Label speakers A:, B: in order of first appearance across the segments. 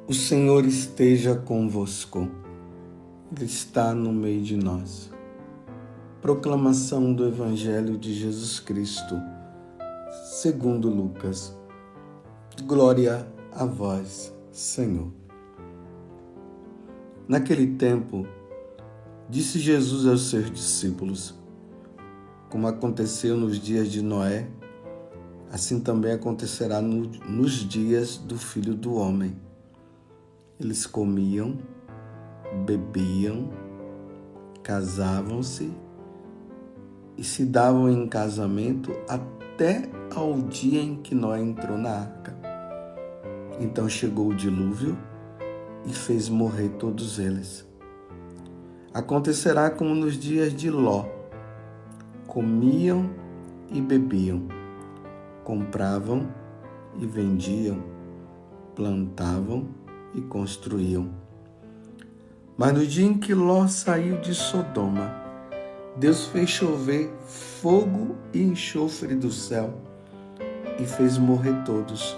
A: O Senhor esteja convosco, Ele está no meio de nós. Proclamação do Evangelho de Jesus Cristo, segundo Lucas. Glória a vós, Senhor. Naquele tempo, disse Jesus aos seus discípulos: como aconteceu nos dias de Noé, assim também acontecerá nos dias do Filho do Homem. Eles comiam, bebiam, casavam-se e se davam em casamento até ao dia em que Noé entrou na arca. Então chegou o dilúvio e fez morrer todos eles. Acontecerá como nos dias de Ló: comiam e bebiam, compravam e vendiam, plantavam e construíam. Mas no dia em que Ló saiu de Sodoma, Deus fez chover fogo e enxofre do céu e fez morrer todos.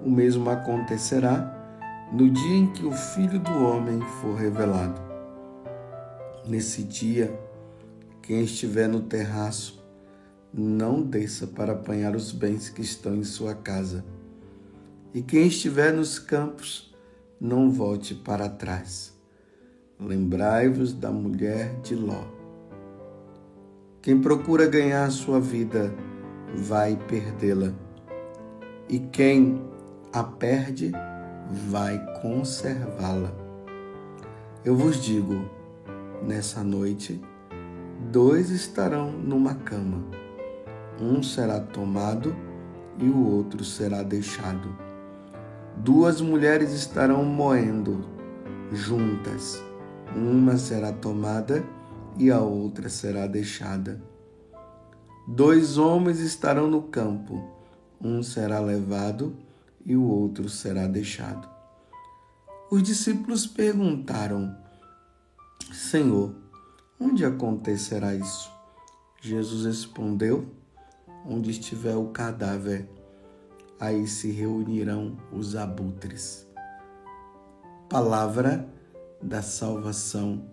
A: O mesmo acontecerá no dia em que o Filho do Homem for revelado. Nesse dia, quem estiver no terraço, não desça para apanhar os bens que estão em sua casa. E quem estiver nos campos, não volte para trás. Lembrai-vos da mulher de Ló. Quem procura ganhar a sua vida, vai perdê-la. E quem a perde, vai conservá-la. Eu vos digo, nessa noite, 2 estarão numa cama. Um será tomado e o outro será deixado. 2 mulheres estarão moendo juntas. Uma será tomada e a outra será deixada. 2 homens estarão no campo. Um será levado e o outro será deixado. Os discípulos perguntaram: Senhor, onde acontecerá isso? Jesus respondeu: onde estiver o cadáver, aí se reunirão os abutres. Palavra da salvação.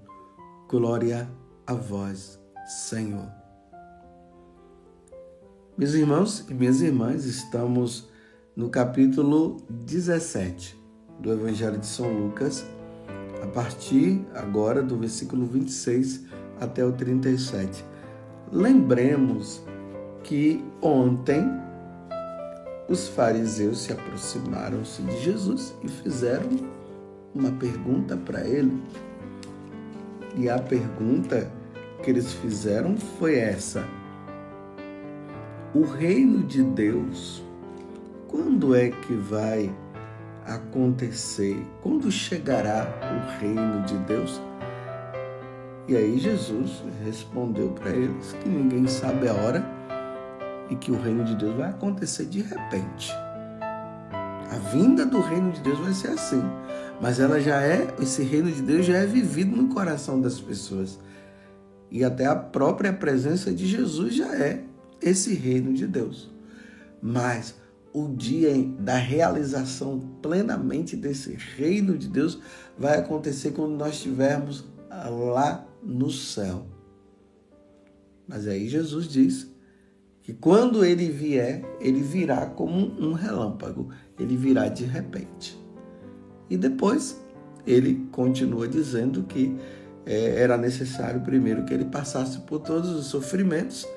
A: Glória a vós, Senhor. Meus irmãos e minhas irmãs, estamos no capítulo 17 do Evangelho de São Lucas, a partir agora do versículo 26 até o 37. Lembremos que ontem os fariseus se aproximaram-se de Jesus e fizeram uma pergunta para ele. E a pergunta que eles fizeram foi essa: o reino de Deus, quando é que vai acontecer? Quando chegará o reino de Deus? E aí Jesus respondeu para eles que ninguém sabe a hora e que o reino de Deus vai acontecer de repente. A vinda do reino de Deus vai ser assim, mas esse reino de Deus já é vivido no coração das pessoas. E até a própria presença de Jesus já é esse reino de Deus. Mas o dia da realização plenamente desse reino de Deus vai acontecer quando nós estivermos lá no céu. Mas aí Jesus diz que quando ele vier, ele virá como um relâmpago, ele virá de repente. E depois ele continua dizendo que era necessário primeiro que ele passasse por todos os sofrimentos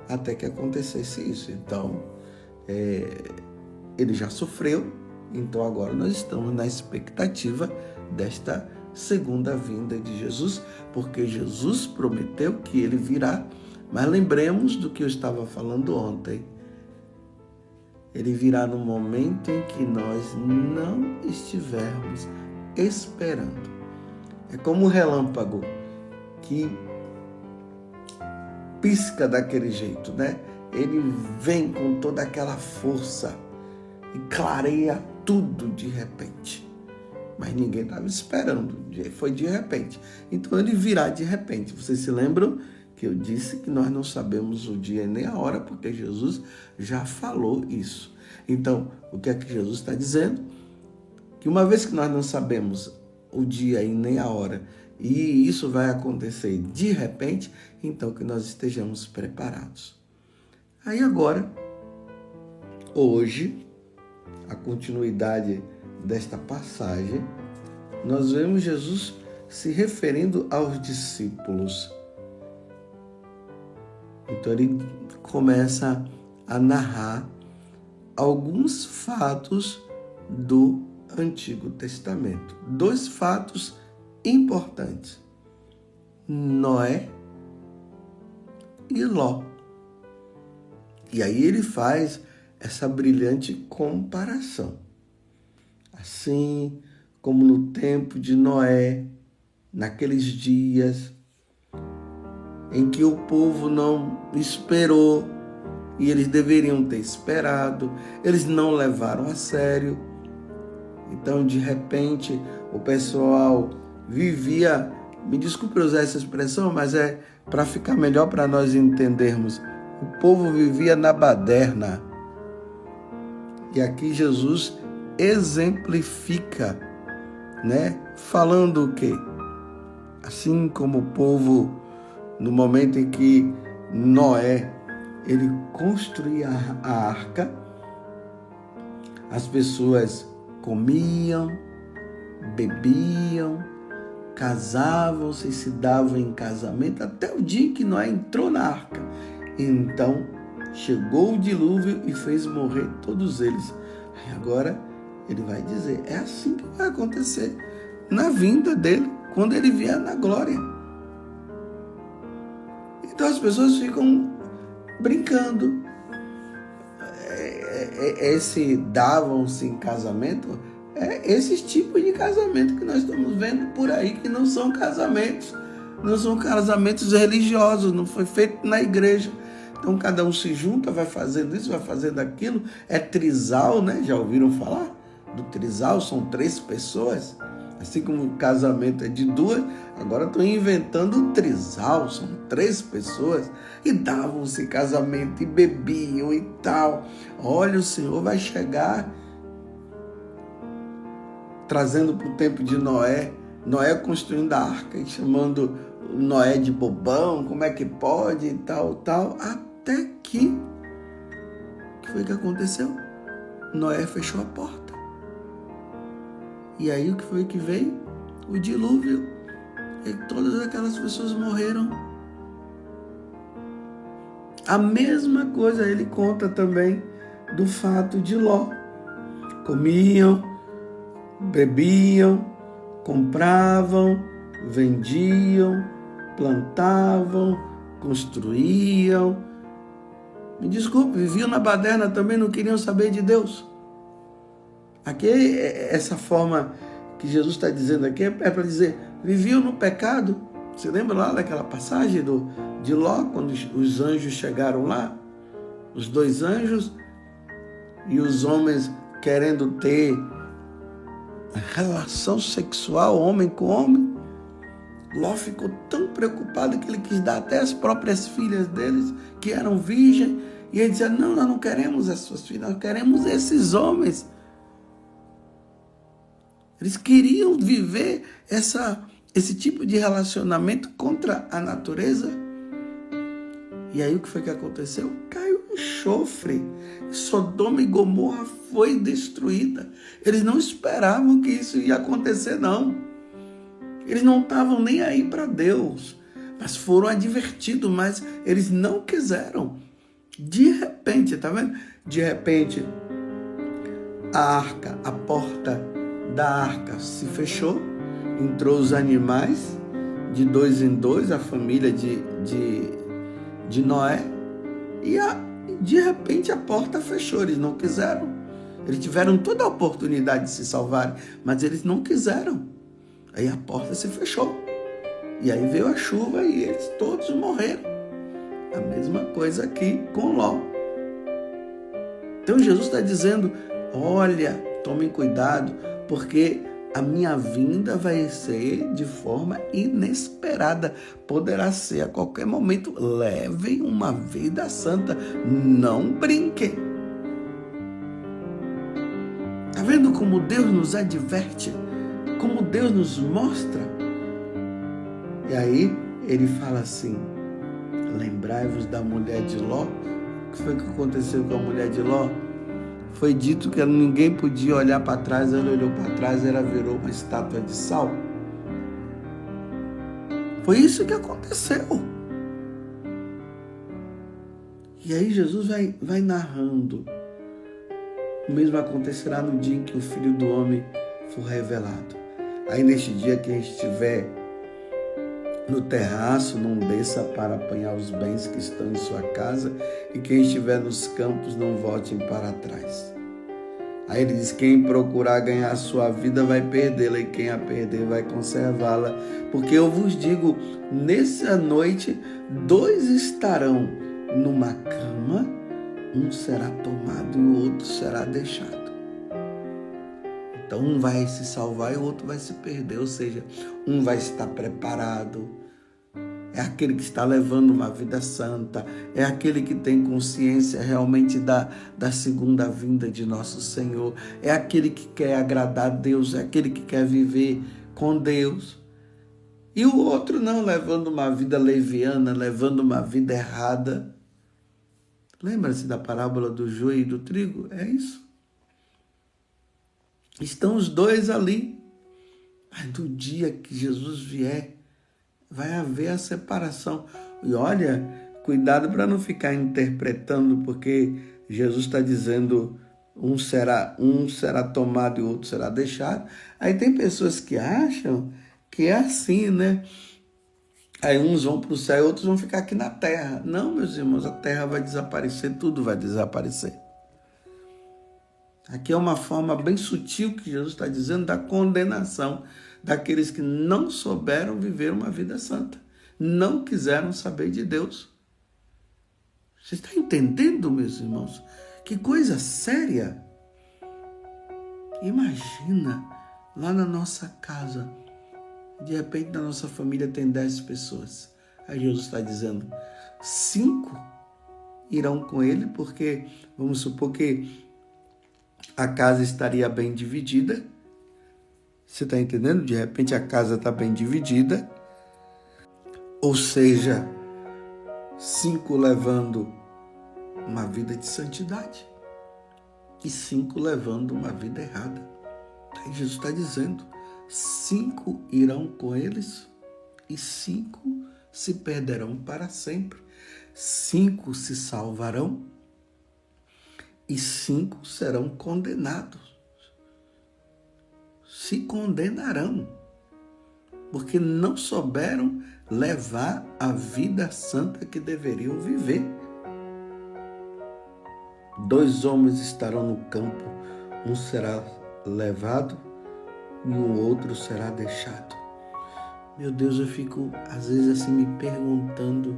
A: até que acontecesse isso. Então, ele já sofreu, então agora nós estamos na expectativa desta segunda vinda de Jesus, porque Jesus prometeu que ele virá. Mas lembremos do que eu estava falando ontem. Ele virá no momento em que nós não estivermos esperando. É como um relâmpago que pisca daquele jeito, né? Ele vem com toda aquela força e clareia tudo de repente. Mas ninguém estava esperando, foi de repente. Então ele virá de repente. Vocês se lembram que eu disse que nós não sabemos o dia nem a hora, porque Jesus já falou isso. Então, o que é que Jesus está dizendo? Que que uma vez que nós não sabemos o dia e nem a hora, e isso vai acontecer de repente, então que nós estejamos preparados. Aí agora, hoje, a continuidade desta passagem, nós vemos Jesus se referindo aos discípulos. Então ele começa a narrar alguns fatos do Antigo Testamento. 2 fatos importantes: Noé e Ló. E aí ele faz essa brilhante comparação. Assim como no tempo de Noé, naqueles dias em que o povo não esperou, e eles deveriam ter esperado, eles não levaram a sério. Então, de repente, o pessoal vivia, me desculpe usar essa expressão, mas é para ficar melhor para nós entendermos. O povo vivia na baderna. E aqui Jesus exemplifica, né? Falando o quê? Assim como o povo, no momento em que Noé, ele construía a arca, as pessoas comiam, bebiam, casavam-se, se davam em casamento, até o dia em que Noé entrou na arca. Então, chegou o dilúvio e fez morrer todos eles. E agora, ele vai dizer, é assim que vai acontecer na vinda dele, quando ele vier na glória. Então, as pessoas ficam brincando. Esse davam-se em casamento, esses tipos de casamento que nós estamos vendo por aí, que não são casamentos religiosos, não foi feito na igreja. Então cada um se junta, vai fazendo isso, vai fazendo aquilo. É trisal, né? Já ouviram falar do trisal? São 3 pessoas. Assim como o casamento é de 2, agora estão inventando o trisal, são 3 pessoas, e davam-se casamento, e bebiam e tal. Olha, o Senhor vai chegar trazendo para o tempo de Noé, Noé construindo a arca e chamando Noé de bobão, como é que pode e tal, até que foi que aconteceu? Noé fechou a porta. E aí o que foi que veio? O dilúvio. E todas aquelas pessoas morreram. A mesma coisa ele conta também do fato de Ló. Comiam, bebiam, compravam, vendiam, plantavam, construíam. Me desculpe, viviam na baderna também, não queriam saber de Deus. Aqui, essa forma que Jesus está dizendo aqui é para dizer, viviam no pecado. Você lembra lá daquela passagem de Ló, quando os anjos chegaram lá? Os 2 anjos e os homens querendo ter relação sexual, homem com homem. Ló ficou tão preocupado que ele quis dar até as próprias filhas deles, que eram virgens, e ele dizia, não, nós não queremos as suas filhas, nós queremos esses homens. Eles queriam viver esse tipo de relacionamento contra a natureza. E aí o que foi que aconteceu? Caiu um enxofre. Sodoma e Gomorra foi destruída. Eles não esperavam que isso ia acontecer, não. Eles não estavam nem aí para Deus, mas foram advertidos, mas eles não quiseram. De repente, tá vendo? De repente, a arca, a porta da arca se fechou, entrou os animais, de 2 em 2, a família de Noé, e de repente a porta fechou, eles não quiseram. Eles tiveram toda a oportunidade de se salvarem, mas eles não quiseram. Aí a porta se fechou, e aí veio a chuva e eles todos morreram. A mesma coisa aqui com Ló. Então Jesus está dizendo, olha, tomem cuidado, porque a minha vinda vai ser de forma inesperada. Poderá ser a qualquer momento. Levem uma vida santa. Não brinquem. Está vendo como Deus nos adverte? Como Deus nos mostra? E aí ele fala assim: lembrai-vos da mulher de Ló. O que foi que aconteceu com a mulher de Ló? Foi dito que ninguém podia olhar para trás. Ela olhou para trás, ela virou uma estátua de sal. Foi isso que aconteceu. E aí Jesus vai narrando. O mesmo acontecerá no dia em que o Filho do Homem for revelado. Aí neste dia, quem estiver no terraço, não desça para apanhar os bens que estão em sua casa, e quem estiver nos campos, não voltem para trás. Aí ele diz: quem procurar ganhar a sua vida vai perdê-la, e quem a perder vai conservá-la. Porque eu vos digo, nessa noite, 2 estarão numa cama, um será tomado e o outro será deixado. Então um vai se salvar e o outro vai se perder, ou seja, um vai estar preparado, é aquele que está levando uma vida santa, é aquele que tem consciência realmente da segunda vinda de nosso Senhor, é aquele que quer agradar a Deus, é aquele que quer viver com Deus. E o outro não, levando uma vida leviana, levando uma vida errada. Lembra-se da parábola do joio e do trigo? É isso. Estão os 2 ali. Mas no dia que Jesus vier, vai haver a separação. E olha, cuidado para não ficar interpretando, porque Jesus está dizendo um será tomado e o outro será deixado. Aí tem pessoas que acham que é assim, né? Aí uns vão para o céu e outros vão ficar aqui na terra. Não, meus irmãos, a terra vai desaparecer, tudo vai desaparecer. Aqui é uma forma bem sutil que Jesus está dizendo da condenação daqueles que não souberam viver uma vida santa, não quiseram saber de Deus. Você está entendendo, meus irmãos? Que coisa séria! Imagina, lá na nossa casa, de repente na nossa família tem 10 pessoas. Aí Jesus está dizendo, 5 irão com ele, porque vamos supor que a casa estaria bem dividida. Você está entendendo? De repente a casa está bem dividida. Ou seja, 5 levando uma vida de santidade e 5 levando uma vida errada. Aí Jesus está dizendo, 5 irão com eles e 5 se perderão para sempre. 5 se salvarão e 5 serão condenados. Se condenarão, porque não souberam levar a vida santa que deveriam viver. 2 homens estarão no campo, um será levado e o outro será deixado. Meu Deus, eu fico às vezes assim me perguntando.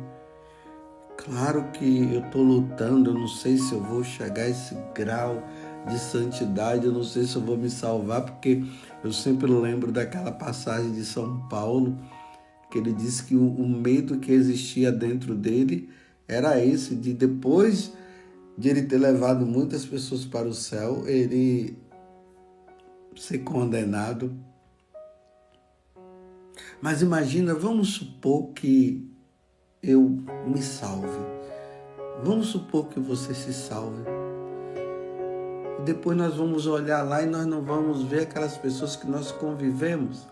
A: Claro que eu estou lutando, eu não sei se eu vou chegar a esse grau de santidade, eu não sei se eu vou me salvar, porque eu sempre lembro daquela passagem de São Paulo, que ele disse que o medo que existia dentro dele era esse, de depois de ele ter levado muitas pessoas para o céu, ele ser condenado. Mas imagina, vamos supor que eu me salve. Vamos supor que você se salve. E depois nós vamos olhar lá e nós não vamos ver aquelas pessoas que nós convivemos.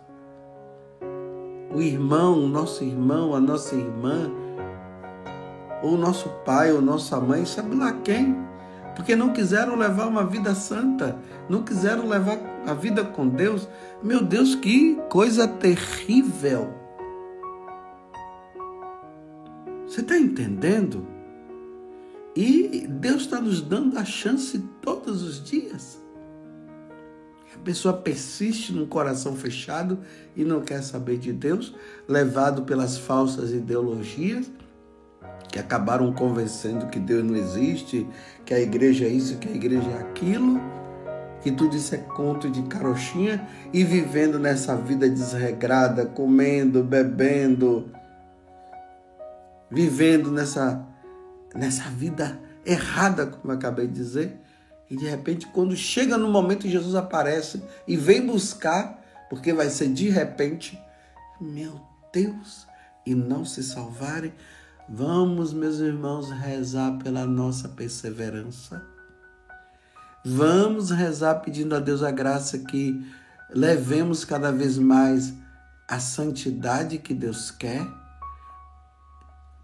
A: O irmão, o nosso irmão, a nossa irmã, ou o nosso pai, ou nossa mãe, sabe lá quem? Porque não quiseram levar uma vida santa, não quiseram levar a vida com Deus. Meu Deus, que coisa terrível! Você está entendendo? E Deus está nos dando a chance todos os dias. A pessoa persiste num coração fechado e não quer saber de Deus, levado pelas falsas ideologias que acabaram convencendo que Deus não existe, que a igreja é isso, que a igreja é aquilo, que tudo isso é conto de carochinha, e vivendo nessa vida desregrada, comendo, bebendo, vivendo nessa vida errada, como eu acabei de dizer. E de repente, quando chega no momento, Jesus aparece e vem buscar, porque vai ser de repente, meu Deus, e não se salvarem. Vamos, meus irmãos, rezar pela nossa perseverança. Vamos rezar pedindo a Deus a graça que levemos cada vez mais a santidade que Deus quer,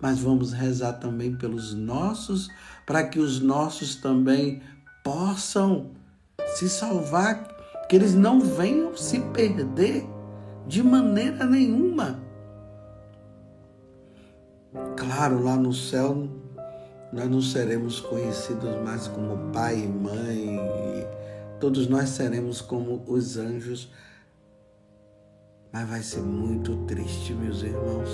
A: mas vamos rezar também pelos nossos, para que os nossos também possam se salvar, que eles não venham se perder de maneira nenhuma. Claro, lá no céu nós não seremos conhecidos mais como pai e mãe, todos nós seremos como os anjos, mas vai ser muito triste, meus irmãos,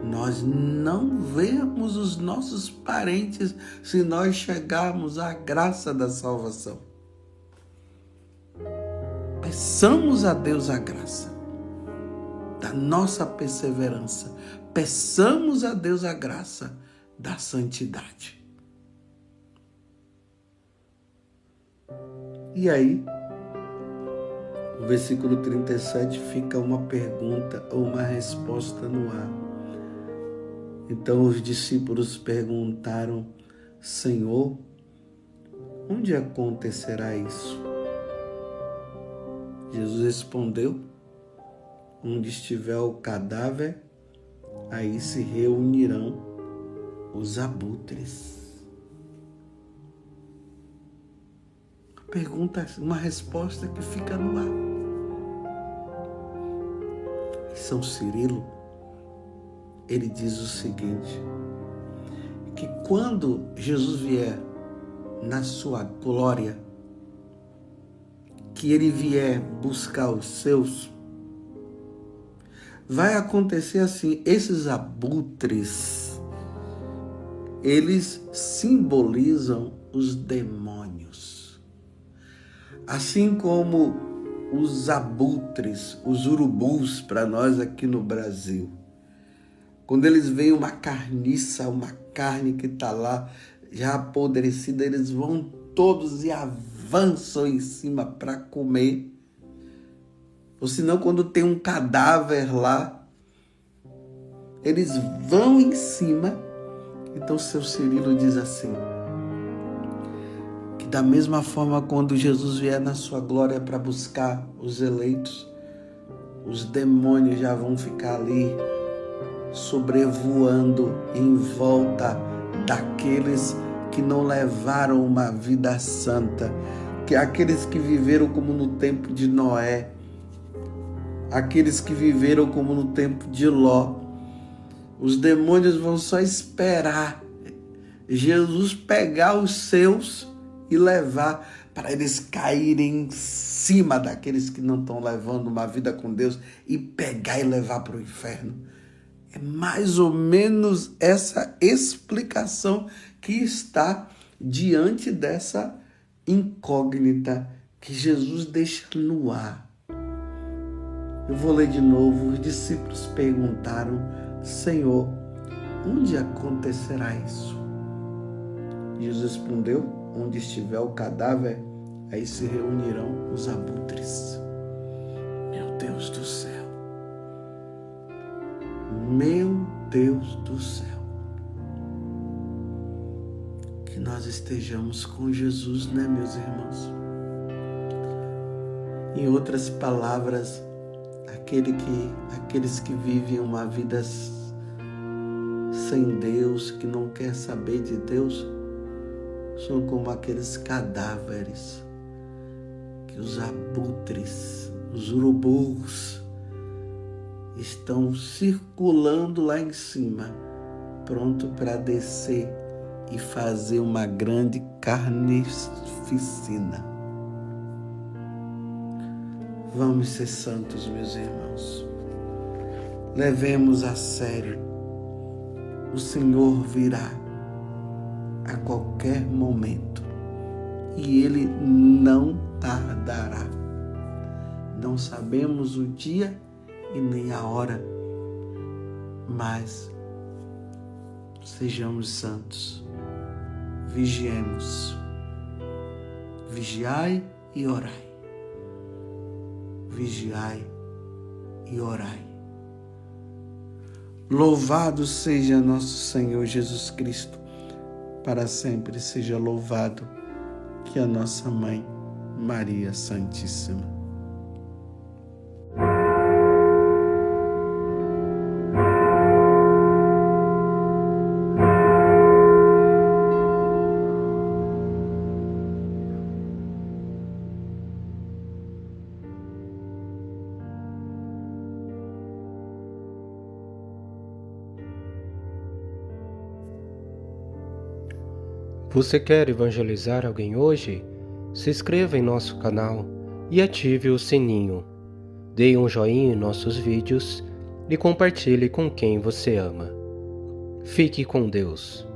A: nós não vemos os nossos parentes se nós chegarmos à graça da salvação. Peçamos a Deus a graça da nossa perseverança. Peçamos a Deus a graça da santidade. E aí, o versículo 37 fica uma pergunta ou uma resposta no ar. Então os discípulos perguntaram: Senhor, onde acontecerá isso? Jesus respondeu: onde estiver o cadáver, aí se reunirão os abutres. Uma pergunta, uma resposta que fica no ar. E São Cirilo, ele diz o seguinte, que quando Jesus vier na sua glória, que ele vier buscar os seus, vai acontecer assim, esses abutres, eles simbolizam os demônios. Assim como os abutres, os urubus para nós aqui no Brasil, quando eles veem uma carniça, uma carne que está lá já apodrecida, eles vão todos e avançam em cima para comer. Ou senão, quando tem um cadáver lá, eles vão em cima. Então, seu Cirilo diz assim, que da mesma forma, quando Jesus vier na sua glória para buscar os eleitos, os demônios já vão ficar ali, sobrevoando em volta daqueles que não levaram uma vida santa, que aqueles que viveram como no tempo de Noé, aqueles que viveram como no tempo de Ló. Os demônios vão só esperar Jesus pegar os seus e levar, para eles caírem em cima daqueles que não estão levando uma vida com Deus e pegar e levar para o inferno. É mais ou menos essa explicação que está diante dessa incógnita que Jesus deixa no ar. Eu vou ler de novo. Os discípulos perguntaram: Senhor, onde acontecerá isso? Jesus respondeu: onde estiver o cadáver, aí se reunirão os abutres. Meu Deus do céu. Meu Deus do céu. Que nós estejamos com Jesus, né, meus irmãos? Em outras palavras, aqueles que vivem uma vida sem Deus, que não quer saber de Deus, são como aqueles cadáveres que os abutres, os urubus, estão circulando lá em cima, pronto para descer e fazer uma grande carnificina. Vamos ser santos, meus irmãos. Levemos a sério. O Senhor virá a qualquer momento e Ele não tardará. Não sabemos o dia e nem a hora, mas sejamos santos, vigiemos, Vigiai e orai. Vigiai e orai. Louvado seja nosso Senhor Jesus Cristo, para sempre seja louvado, que a nossa Mãe, Maria Santíssima.
B: Você quer evangelizar alguém hoje? Se inscreva em nosso canal e ative o sininho. Dê um joinha em nossos vídeos e compartilhe com quem você ama. Fique com Deus.